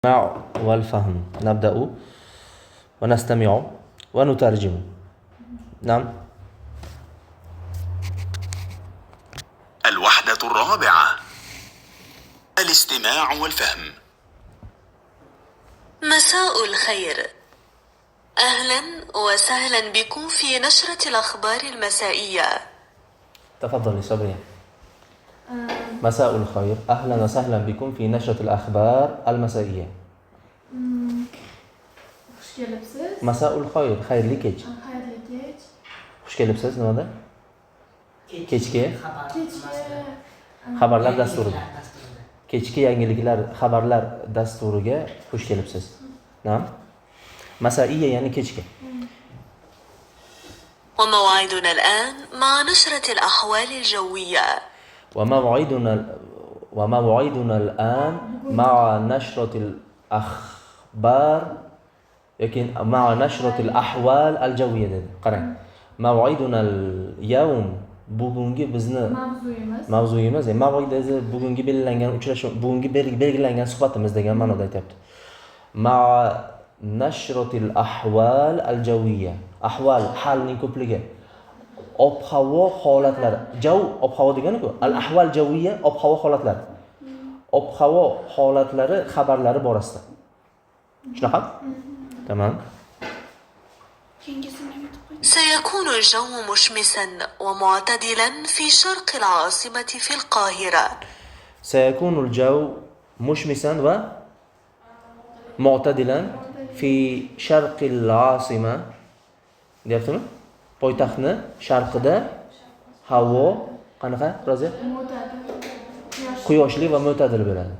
والفهم نبدأ ونستمع ونترجم. نعم. الوحدة الرابعة: الاستماع والفهم. مساء الخير، أهلا وسهلا بكم في نشرة الأخبار المسائية. تفضلي صبري. مساء الخير، أهلا وسهلا بكم في نشرة الأخبار المسائية. Xush kelibsiz. مساء الخير، xayrli kech. Xayrli kech. Xush kelibsiz nimada? Kechki Xabarlar xabarlar dasturiga. Kechki yangiliklar xabarlar dasturiga xush kelibsiz. Na'am. Masaiya ya'ni kechki. وموعدنا الآن مع نشرة الأحوال الجوية. وموعدنا الآن مع نشرة الأخبار، لكن مع نشرة الأحوال الجوية. قرأ. موعدنا اليوم bugungi bizni mavzuyimiz, mav'idasi bugungi belgilangan uchrashuv, bugungi belgilangan suhbatimiz degan ma'noda aytibdi. Ma'a nashratil ahval al-javiyya. Ahval halning ko'pligi. Ob-havo holatlari. Jav ob-havo degani-ku. Al-ahval javiyya ob-havo holatlari. Ob-havo holatlari xabarlari borasida. Shunaqa? Tamam. سيكون الجو مشمسا ومعتدلا في شرق العاصمة في القاهرة. سيكون الجو مشمسا ومعتدلا في شرق العاصمة. deyaptimi? Poytaxtni sharqida havo qanaqa? Rozi? Quyoshli va mo'tadil bo'ladi.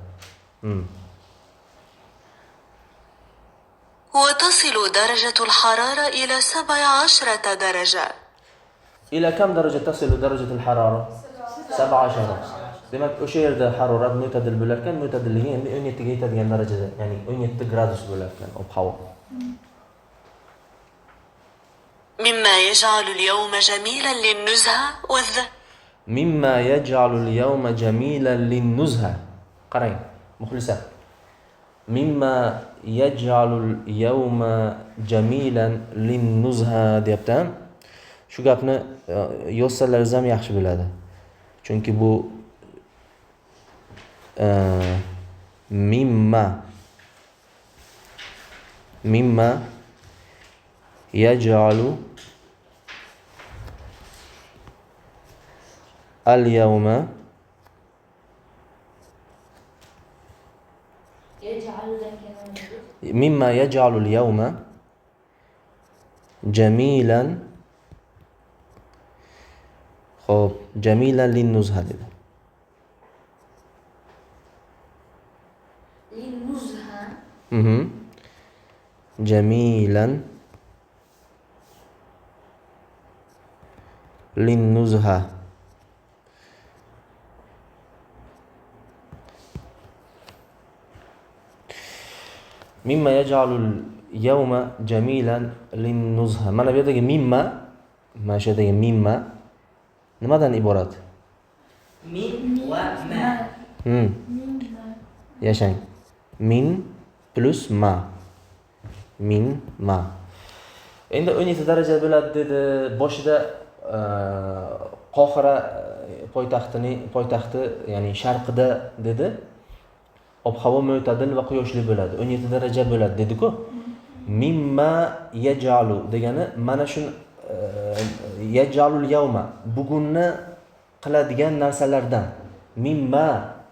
وتصل درجة الحرارة إلى 17 درجة. إلى كم درجة تصل درجة الحرارة؟ 17. Demak, o'sha yerda harorat mo'tadil bo'lar ekan, mo'tadilligi endi 17 ga yetadigan darajada, ya'ni 17 gradus bo'lar ekan ob-havo. مما يجعل اليوم جميلا للنزهة مما يجعل اليوم جميلا للنزهة. qarang, muxlisa. مما يجعل اليوم جميلا للنزهة deyapti. Shu gapni yozsalaringiz ham yaxshi bo'ladi. Chunki bu mimma yaj'alu al-yawma مما يجعل اليوم جميلا. خب جميلا للنزهة dedi. جميلا للنزهة. مما يجعل اليوم جميلا للنزهة. Mana bu yerdagi mimma, mana shu yerdagi mimma nimadan iborat? Min va ma. Yashang. Min plus ma. Min ma. Endi 17 daraja bo'ladi dedi. Boshida Qohira poytaxti, ya'ni sharqida dedi. Ob-havo mo'tadil va quyoshli bo'ladi. 17 daraja bo'ladi dedi-ku. Mimma yaj'alu degani mana shu yaj'alul yawma bugunni qiladigan narsalardan. Mimma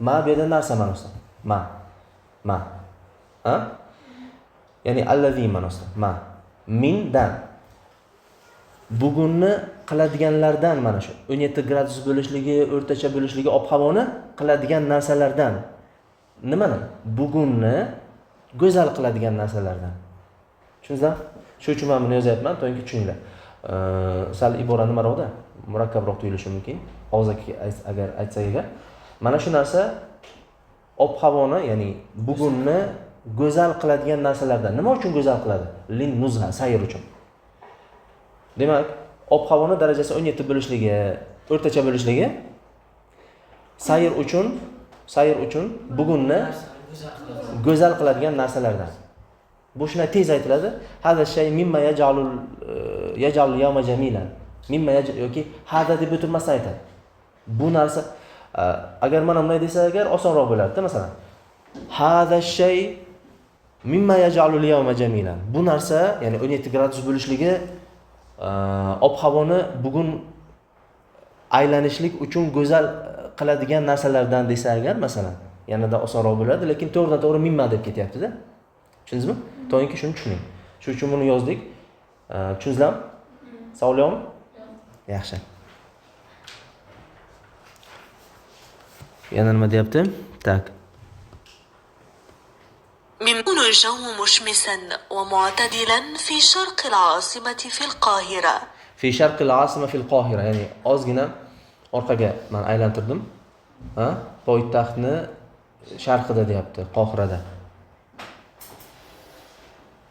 ma bu yerda narsa ma'nosida. Ma. Ha? Ya'ni allazi ma'nosida. Ma. Mindan. Bugunni qiladiganlardan mana shu 17 gradus bo'lishligi, o'rtacha bo'lishligi ob-havoni qiladigan narsalardan. Nimani? Bugunni go'zal qiladigan narsalardan. Tushundingizmi? Shu uchun men buni yozyapman, to'g'ri tushuninglar. Sal iborani maroqda murakkabroq tuyulishi mumkin. Og'zaki agar aytsak agar, mana shu narsa ob-havoni, ya'ni bugunni go'zal qiladigan narsalardan. Nima uchun go'zal qiladi? Lin nuzha, sayr uchun. Demak, ob-havoni darajasi 17 bo'lishligi, o'rtacha bo'lishligi sayr uchun bugunni go'zal qiladigan narsalardan. Bu shunday tez aytiladi. Hada shay mimma yaj'alul yawma jamilan. Mimma yoki hada deb o'tirmasdan aytadi. Bu narsa agar mana bunday desa agar osonroq bo'lardi, masalan. Hada shay mimma yaj'alul yawma jamilan. Bu narsa, ya'ni 17 gradus bo'lishligi ob-havoni bugun aylanishlik uchun go'zal qiladigan narsalardan desa agar, masalan, yanada osonroq bo'ladi, lekin to'g'ridan-to'g'ri mimma deb ketyapti-da. Tushundingizmi? To'yinki shuni tushuning. Shuning uchun buni yozdik. Tushundingizlarmi? Savolyapmi? Yaxshi. Yana nima deyapti? Tak. يكون الجو مشمسا ومعتدلا في شرق العاصمة في القاهرة. في شرق العاصمة في القاهرة. ya'ni ozgina orqaga men aylantirdim. Poytaxtni sharqida deyapti, Qohirada.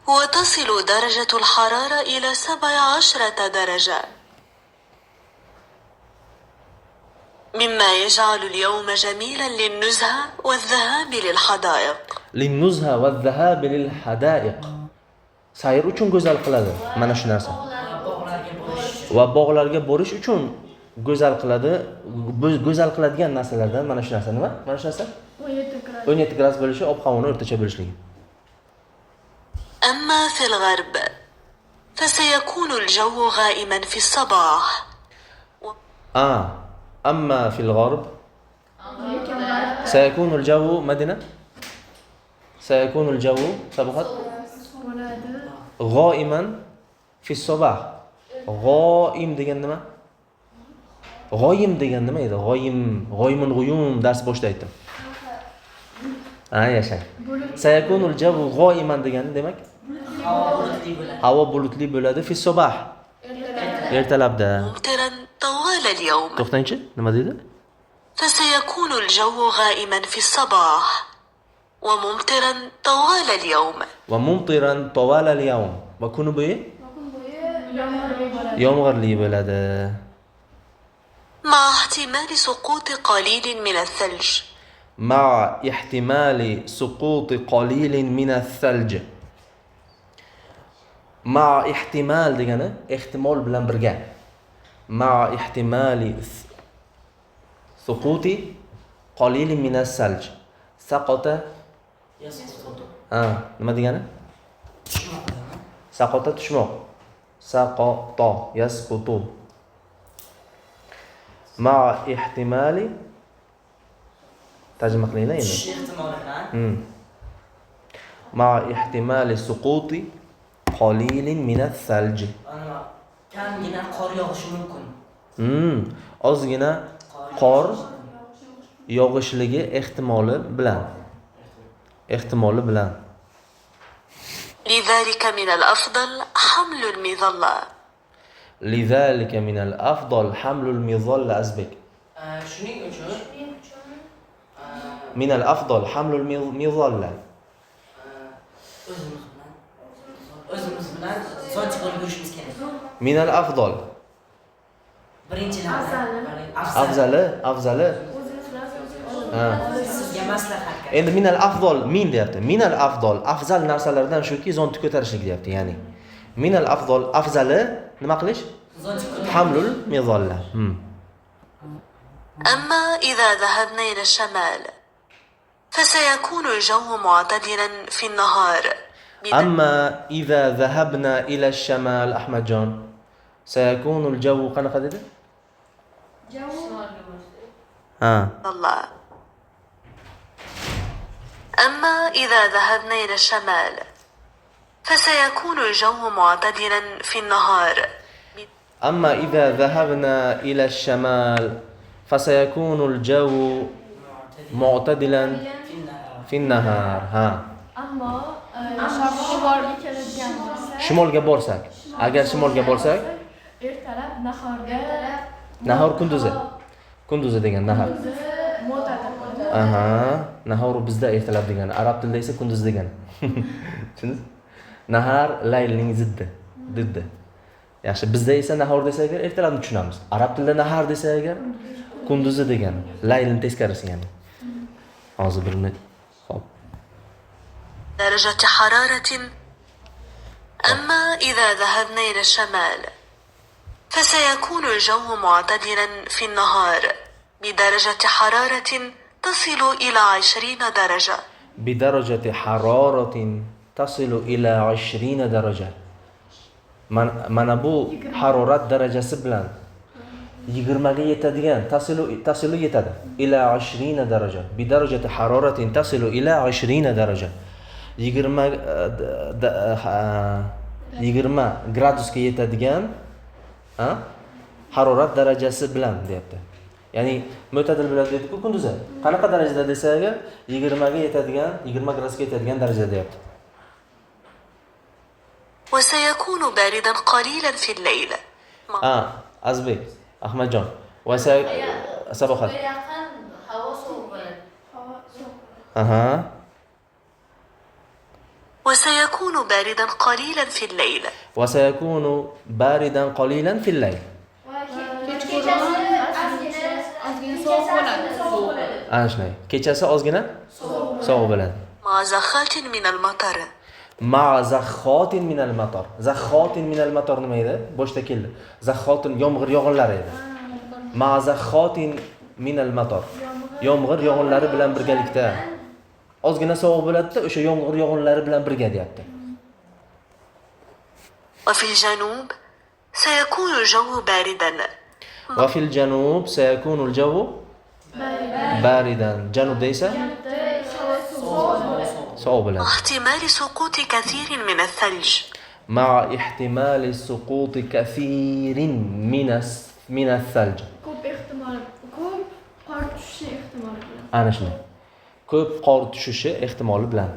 وتصل درجة الحرارة إلى 17 درجة، مما يجعل اليوم جميلا للنزهة والذهاب للحدائق. للنزهة والذهاب للحدائق. Sayr uchun go'zal qiladi mana shu narsa. Va bog'larga borish uchun go'zal qiladi. Go'zal qiladigan narsalardan mana shu narsa nima? Mana shu narsa 17 gradus bo'lishi, ob-havoni o'rtacha bo'lishligi. أما في الغرب فسيكون الجو غائما في الصباح. أما في الغرب سيكون الجو مدينة سيكون الجو سبقت غائما في الصباح. غائم degan nima? G'oyim degan nima edi? G'oyimun g'uyum dars boshida aytdim. Yashang. Sayakunul javu g'oiman degani demak havo bulutli bo'ladi fi sobah. Ertalabda. ممطرا طوال اليوم. To'xtangchi, nima dedi? فسيكون الجو غائما في الصباح وممطرا طوال اليوم. وممطرا طوال اليوم. Va kuni bo'yi yomg'irli bo'ladi. مع احتمال سقوط قليل من الثلج. مع احتمال سقوط قليل من الثلج. مع احتمال degani ehtimol bilan birga. مع احتمال سقوط قليل من الثلج. سقط nima degani? Saqota tushmoq. Saqota yasqutu. مع احتمال tarjima qilinglar endi. مع احتمال سقوط قليل من الثلج. kamgina qor yog'ishi mumkin. Ozgina qor yog'ishligi ehtimoli bilan. لذلك من الأفضل حمل المظلة. لذلك من الأفضل حمل المظلة أزبك. Shuning uchun من الأفضل حمل المظلة. o'zimiz bilan soch qilib yurishimiz kerak. من الأفضل. Birinchidan afzali. sizga maslahat. Endi min al-afdol min deyapti. Min al-afdol afzal narsalardan shuki zonni ko'tarishlik deyapti, ya'ni. Min al-afdol afzali nima qilish? Hamlul mizalla. أما إذا ذهبنا إلى الشمال فسيكون الجو معتدلا في النهار. أما إذا ذهبنا إلى الشمال أحمد جان سيكون الجو قنقة dedi? الله. أما إذا ذهبنا إلى الشمال فسيكون الجو معتدلا في النهار. أما إذا ذهبنا إلى الشمال فسيكون الجو معتدلا في النهار. Ammo shimolga keladigan bo'lsak, Shimolga borsak, agar shimolga borsak, ertalab nahorda nahor kunduzi degan nahor. mo'tadil. Nahor bizda ertalab degani, arab tilida esa kunduz degani. Tushundingiz? Nahar laylning ziddi. Yaxshi, bizda esa nahor desa agar ertalabni tushunamiz. Arab tilida nahar desa agar kunduzi degani, laylning teskarisi ya'ni. Hozir bir minut. Xo'p. درجة حرارة. أما إذا ذهبنا إلى الشمال فسيكون الجو معتدلا في النهار بدرجة حرارة تصل إلى 20 درجة. بدرجة حرارة تصل إلى 20 درجة. mana bu harorat darajasi bilan 20 ga yetadigan tasilu yetadi. Ila 20 daraja. Bi darajati haroratin tasilu ila 20 daraja. 20 gradusga yetadigan harorat darajasi bilan deyapti. Ya'ni mo'tadil bo'ladi deydi-ku kunduzi. Qanaqa darajada desa agar 20 ga yetadigan, 20 gradusga yetadigan darajada deyapti. وسيكون باردا قليلا في الليل. Azbek, Ahmadjon. Sabohat. Yaqin havo sovuq bo'ladi. Aha. وسيكون باردا قليلا في الليل. وسيكون باردا قليلا في الليل. Ana shunday. Kechasi ozgina sovuq bo'ladi. مع زخات من المطر. مع زخات من المطر. زخات من المطر nima edi? Boshda keldi. Zaxotin yomg'ir yog'inlari edi. مع زخات من المطر. Yomg'ir yog'inlari bilan birgalikda. Ozgina sovuq bo'ladi-da, o'sha yomg'ir yog'inlari bilan birga deyapti. وفي الجنوب سيكون الجو باردا. وفي الجنوب سيكون الجو باردا. جنوب esa sovuq bo'ladi. احتمال سقوط كثير من الثلج. مع احتمال سقوط كثير من الثلج. ko'p ehtimol, ko'p qor tushishi ehtimoli bilan. Ana shunday. Ko'p qor tushishi ehtimoli bilan.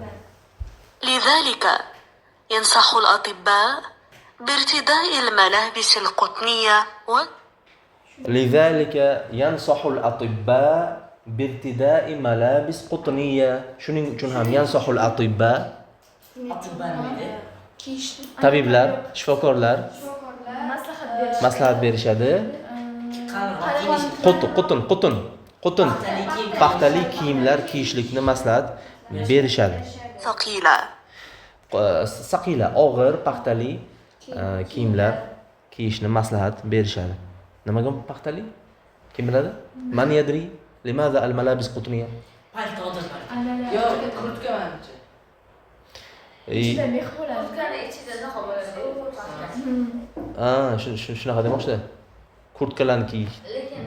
لذلك ينصح الأطباء بارتداء الملابس القطنية لذلك ينصح الأطباء بارتداء ملابس قطنية. Shuning uchun ham ينصح الأطباء tabiblar, shifokorlar maslahat berishadi. Qutun paxtali kiyimlar kiyishlikni maslahat berishadi. ثقيلة. Saqila, og'ir paxtali kiyimlar kiyishni maslahat berishadi. Nimaga paxtali? Kim biladi? Man yadri limaza al-malabis qutniya? Paltodir. Yo, kurtka menimcha. ichida mix bo'ladi. Kurtkani ichida nima bo'ladi? Shunaqa demoqchi. Kurtkalarni kiyish. Lekin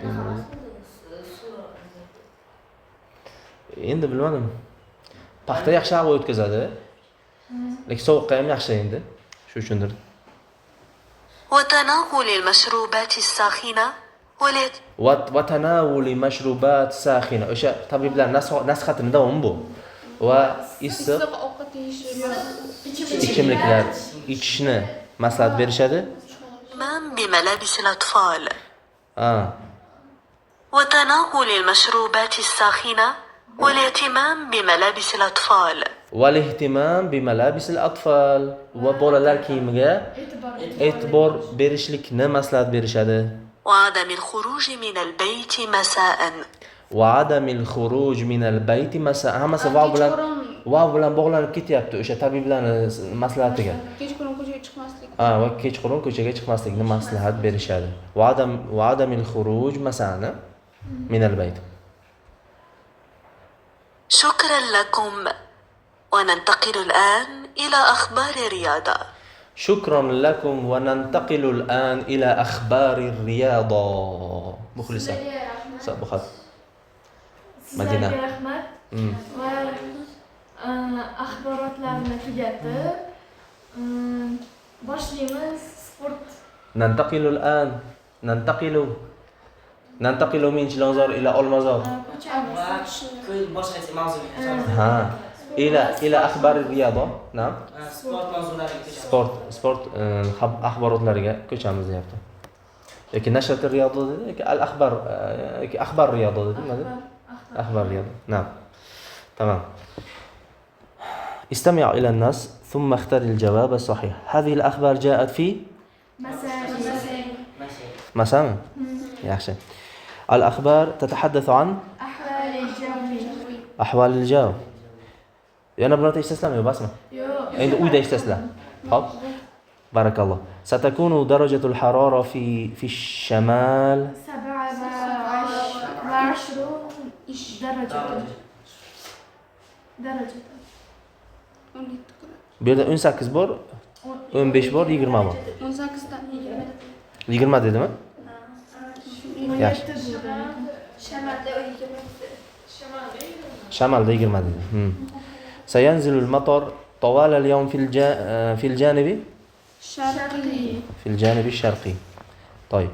Endi bilmadim. Paxta yaxshi havo o'tkazadi. Lekin sovuqqa ham yaxshi endi. Shu uchundir. وتناول المشروبات الساخنة وتناول مشروبات ساخنة. O'sha tabiblar nasihatini davom bu. Va issiq ovqat yeyish, ichimliklar ichishni maslahat berishadi. بملابس الأطفال. وتناول المشروبات الساخنة والاهتمام بملابس الأطفال. والاهتمام بملابس الأطفال. Va bolalar kiyimiga e'tibor berishlikni maslahat berishadi. وعدم الخروج من البيت مساء. وعدم الخروج من البيت مساء. Hammasi vav bilan bog'lanib ketyapti o'sha tabiblarning maslahatiga. Kechqurun ko'chaga chiqmaslik. Va kechqurun ko'chaga chiqmaslikni maslahat berishadi. وعدم الخروج مساء من البيت. شكرا لكم وننتقل الآن إلى أخبار الرياضة. شكرا لكم وننتقل الآن إلى أخبار الرياضة. مخلصة صباحات مدينة. Rahmat. Va axborotlarni tugatib, boshlaymiz sport. ننتقل الآن ننتقل من جلانزار إلى أولمازار. boshqacha mavzuga إلى أخبار الرياضة. نعم. sport mavzulariga sport axborotlariga ko'chamiz deyapti. yoki nashr riyodda dedi yoki axbar riyodda dedi. Nima dedi? أخبار رياضة. نعم. تمام. استمع إلى النص ثم اختر الجواب الصحيح. هذه الأخبار جاءت في مساء. يحسن. الأخبار تتحدث عن أحوال الجو. Yana bir marta eshitasizlarmi? Basmi? Yo'q. Endi uyda eshitasizlar. Xo'p. Barakalloh. Satakunu darajatul harara fi shamal 27 درجة. bu yerda 18 bor, 15 bor, 20 bor. 18'dan 20. 20 dedimi? Yaxshi. Shamalda 20. Shamalda 20 dedi. Sayanzilul matar طوال اليوم في الجانب Sharqiy. في الجانب الشرقي. طيب.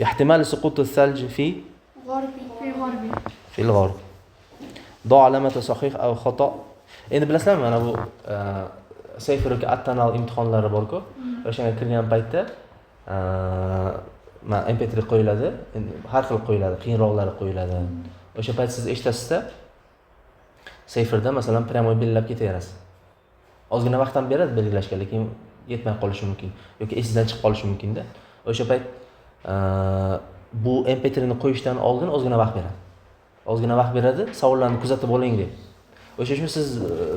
احتمال سقوط الثلج في G'orbiy. في غربي. في الغرب. ضع علامة صحيح أو خطأ. Endi bilasizlarmi mana bu sayfirki attanal imtihonlari bor-ku. O'shanga kirgan paytda mana MP3 qo'yiladi, har xil qo'yiladi, qiyinroqlari qo'yiladi. O'sha payt siz eshitasizda sayfirda masalan pryamoy belgilab ketaverasiz. Ozgina vaqt ham beradi belgilashga, lekin yetmay qolishi mumkin yoki esingizdan chiqib qolishi mumkin-da. O'sha payt bu MP3 ni qo'yishdan oldin ozgina vaqt beradi. Ozgina vaqt beradi, savollarni kuzatib oling deb. O'sha uchun siz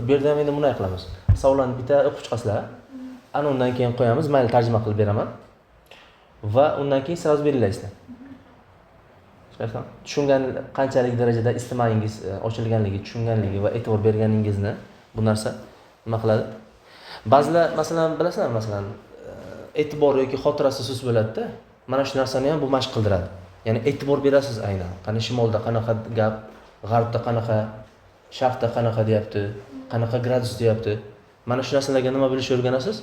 bu yerda ham endi bunday qilamiz. Savollarni bitta o'qib chiqasizlar. Ana undan keyin qo'yamiz, mayli tarjima qilib beraman. Va undan keyin siz belgilaysizlar. Tushungan qanchalik darajada istimayingiz ochilganligi, tushunganligi va e'tibor berganingizni bu narsa nima qiladi? Ba'zilar masalan bilasizlar, masalan e'tibor yoki xotirasi sust bo'ladi-da. Mana shu narsani ham bu mashq qildiradi. Ya'ni e'tibor berasiz aynan. Qani shimolda qanaqa gap, g'arbda qanaqa, sharqda qanaqa deyapti, qanaqa gradus deyapti. Mana shu narsalarga nima bilishni o'rganasiz?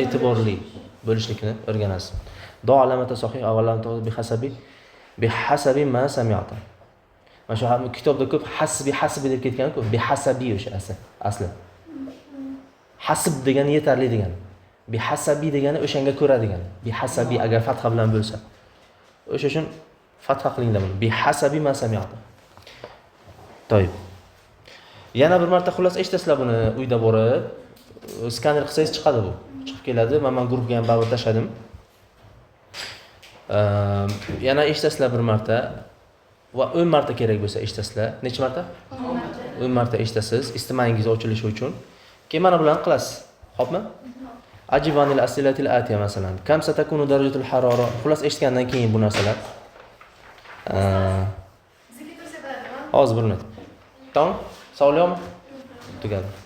E'tiborli bo'lishlikni o'rganasiz. Do alamata sahih avalamata bihasabi ma sami'ta. Mana shu kitobda ko'p hasbi deb ketgan-ku, bihasabi o'sha asli. Hasb degani yetarli degani. Bihasabi degani o'shanga ko'ra degani. Bihasabi agar fatha bilan bo'lsa. O'sha uchun fatha qilinglar buni. Bihasabi ma sami'ta. To'yib. Yana bir marta xullas eshitasizlar buni uyda borib, skaner qilsangiz chiqadi bu. Chiqib keladi. Men guruhga ham baribir tashladim. Yana eshitasizlar bir marta va 10 marta kerak bo'lsa eshitasizlar. Necha marta? 10 marta eshitasiz, istimayingiz ochilishi uchun. Keyin mana bilan qilasiz. Xo'pmi? Ajibanil asilatil atiya masalan. Kam satakunu darajatul harara. Xullas eshitgandan keyin bu narsalar. Hozir bir minut. Tamam? Savol yo'qmi? Tugadi.